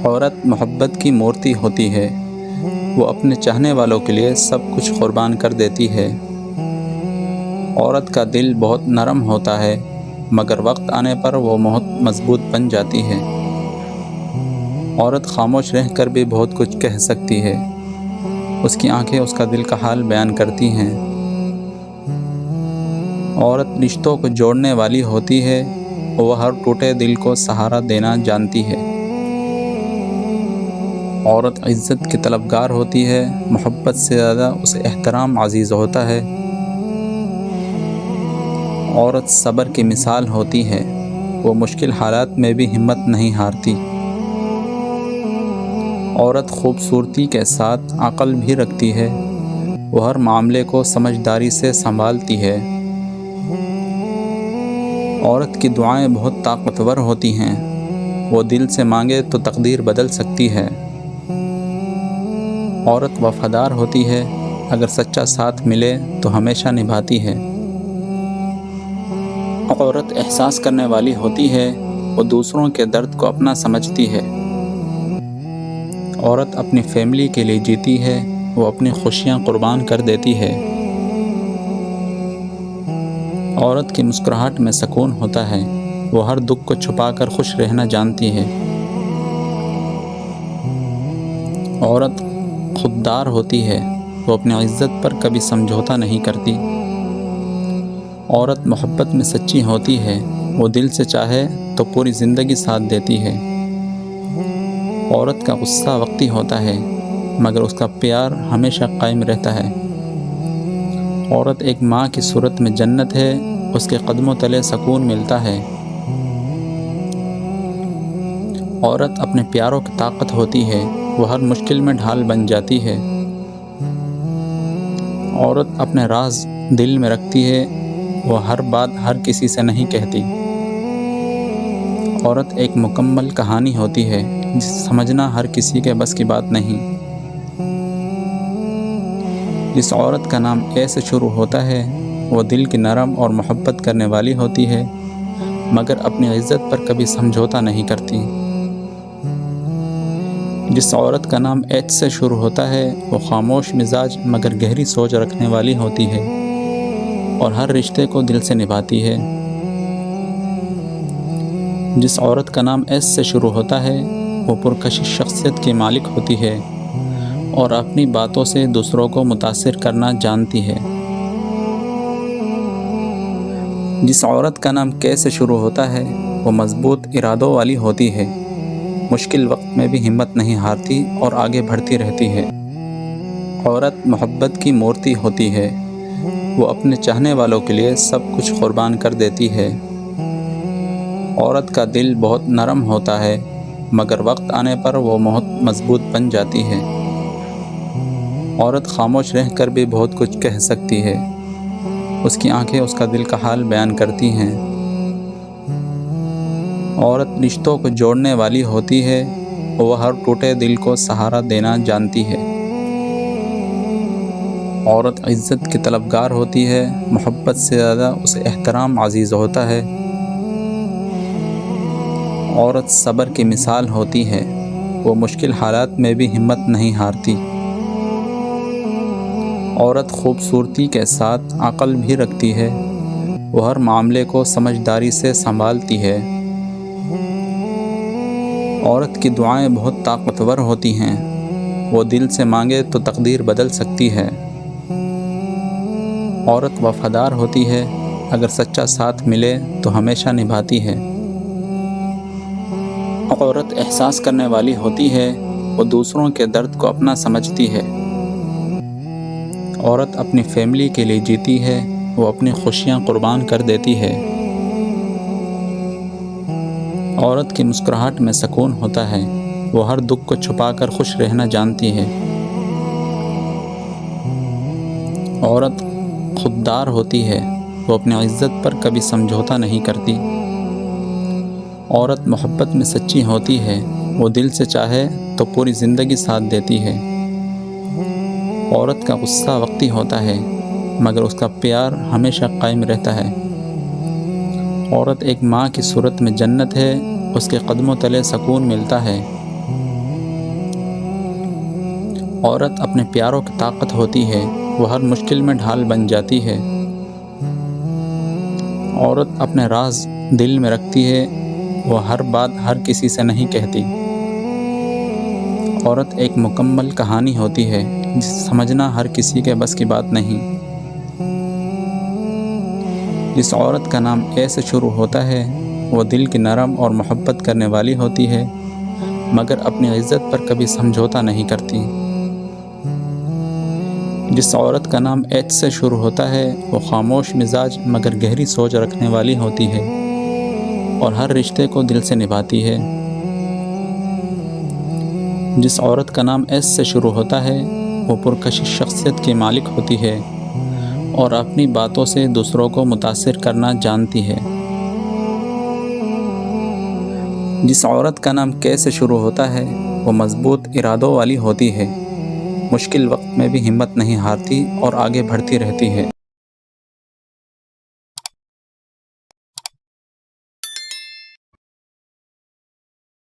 عورت محبت کی مورتی ہوتی ہے۔ وہ اپنے چاہنے والوں کے لیے سب کچھ قربان کر دیتی ہے۔ عورت کا دل بہت نرم ہوتا ہے، مگر وقت آنے پر وہ بہت مضبوط بن جاتی ہے۔ عورت خاموش رہ کر بھی بہت کچھ کہہ سکتی ہے۔ اس کی آنکھیں اس کا دل کا حال بیان کرتی ہیں۔ عورت رشتوں کو جوڑنے والی ہوتی ہے۔ وہ ہر ٹوٹے دل کو سہارا دینا جانتی ہے۔ عورت عزت کی طلبگار ہوتی ہے۔ محبت سے زیادہ اسے احترام عزیز ہوتا ہے۔ عورت صبر کی مثال ہوتی ہے۔ وہ مشکل حالات میں بھی ہمت نہیں ہارتی۔ عورت خوبصورتی کے ساتھ عقل بھی رکھتی ہے۔ وہ ہر معاملے کو سمجھداری سے سنبھالتی ہے۔ عورت کی دعائیں بہت طاقتور ہوتی ہیں۔ وہ دل سے مانگے تو تقدیر بدل سکتی ہے۔ عورت وفادار ہوتی ہے۔ اگر سچا ساتھ ملے تو ہمیشہ نبھاتی ہے۔ عورت احساس کرنے والی ہوتی ہے۔ وہ دوسروں کے درد کو اپنا سمجھتی ہے۔ عورت اپنی فیملی کے لیے جیتی ہے۔ وہ اپنی خوشیاں قربان کر دیتی ہے۔ عورت کی مسکراہٹ میں سکون ہوتا ہے۔ وہ ہر دکھ کو چھپا کر خوش رہنا جانتی ہے۔ عورت خوددار ہوتی ہے۔ وہ اپنی عزت پر کبھی سمجھوتا نہیں کرتی۔ عورت محبت میں سچی ہوتی ہے۔ وہ دل سے چاہے تو پوری زندگی ساتھ دیتی ہے۔ عورت کا غصہ وقتی ہوتا ہے، مگر اس کا پیار ہمیشہ قائم رہتا ہے۔ عورت ایک ماں کی صورت میں جنت ہے۔ اس کے قدموں تلے سکون ملتا ہے۔ عورت اپنے پیاروں کی طاقت ہوتی ہے۔ وہ ہر مشکل میں ڈھال بن جاتی ہے۔ عورت اپنے راز دل میں رکھتی ہے۔ وہ ہر بات ہر کسی سے نہیں کہتی۔ عورت ایک مکمل کہانی ہوتی ہے، جسے سمجھنا ہر کسی کے بس کی بات نہیں۔ جس عورت کا نام اے سے شروع ہوتا ہے، وہ دل کی نرم اور محبت کرنے والی ہوتی ہے، مگر اپنی عزت پر کبھی سمجھوتا نہیں کرتی۔ جس عورت کا نام ایچ سے شروع ہوتا ہے، وہ خاموش مزاج مگر گہری سوچ رکھنے والی ہوتی ہے اور ہر رشتے کو دل سے نبھاتی ہے۔ جس عورت کا نام ایس سے شروع ہوتا ہے، وہ پرکشش شخصیت کی مالک ہوتی ہے اور اپنی باتوں سے دوسروں کو متاثر کرنا جانتی ہے۔ جس عورت کا نام کے سے شروع ہوتا ہے، وہ مضبوط ارادوں والی ہوتی ہے۔ مشکل وقت میں بھی ہمت نہیں ہارتی اور آگے بڑھتی رہتی ہے۔ عورت محبت کی مورتی ہوتی ہے۔ وہ اپنے چاہنے والوں کے لیے سب کچھ قربان کر دیتی ہے۔ عورت کا دل بہت نرم ہوتا ہے، مگر وقت آنے پر وہ بہت مضبوط بن جاتی ہے۔ عورت خاموش رہ کر بھی بہت کچھ کہہ سکتی ہے۔ اس کی آنکھیں اس کا دل کا حال بیان کرتی ہیں۔ عورت رشتوں کو جوڑنے والی ہوتی ہے۔ وہ ہر ٹوٹے دل کو سہارا دینا جانتی ہے۔ عورت عزت کی طلبگار ہوتی ہے۔ محبت سے زیادہ اسے احترام عزیز ہوتا ہے۔ عورت صبر کی مثال ہوتی ہے۔ وہ مشکل حالات میں بھی ہمت نہیں ہارتی۔ عورت خوبصورتی کے ساتھ عقل بھی رکھتی ہے۔ وہ ہر معاملے کو سمجھداری سے سنبھالتی ہے۔ عورت کی دعائیں بہت طاقتور ہوتی ہیں۔ وہ دل سے مانگے تو تقدیر بدل سکتی ہے۔ عورت وفادار ہوتی ہے۔ اگر سچا ساتھ ملے تو ہمیشہ نبھاتی ہے۔ عورت احساس کرنے والی ہوتی ہے۔ وہ دوسروں کے درد کو اپنا سمجھتی ہے۔ عورت اپنی فیملی کے لیے جیتی ہے۔ وہ اپنی خوشیاں قربان کر دیتی ہے۔ عورت کی مسکراہٹ میں سکون ہوتا ہے۔ وہ ہر دکھ کو چھپا کر خوش رہنا جانتی ہے۔ عورت خوددار ہوتی ہے۔ وہ اپنی عزت پر کبھی سمجھوتا نہیں کرتی۔ عورت محبت میں سچی ہوتی ہے۔ وہ دل سے چاہے تو پوری زندگی ساتھ دیتی ہے۔ عورت کا غصہ وقتی ہوتا ہے، مگر اس کا پیار ہمیشہ قائم رہتا ہے۔ عورت ایک ماں کی صورت میں جنت ہے۔ اس کے قدموں تلے سکون ملتا ہے۔ عورت اپنے پیاروں کی طاقت ہوتی ہے، وہ ہر مشکل میں ڈھال بن جاتی ہے۔ عورت اپنے راز دل میں رکھتی ہے، وہ ہر بات ہر کسی سے نہیں کہتی۔ عورت ایک مکمل کہانی ہوتی ہے جسے سمجھنا ہر کسی کے بس کی بات نہیں۔ جس عورت کا نام اے سے شروع ہوتا ہے وہ دل کی نرم اور محبت کرنے والی ہوتی ہے، مگر اپنی عزت پر کبھی سمجھوتا نہیں کرتی۔ جس عورت کا نام ایچ سے شروع ہوتا ہے وہ خاموش مزاج مگر گہری سوچ رکھنے والی ہوتی ہے اور ہر رشتے کو دل سے نبھاتی ہے۔ جس عورت کا نام ایس سے شروع ہوتا ہے وہ پرکشش شخصیت کی مالک ہوتی ہے اور اپنی باتوں سے دوسروں کو متاثر کرنا جانتی ہے۔ جس عورت کا نام کے سے شروع ہوتا ہے وہ مضبوط ارادوں والی ہوتی ہے، مشکل وقت میں بھی ہمت نہیں ہارتی اور آگے بڑھتی رہتی ہے۔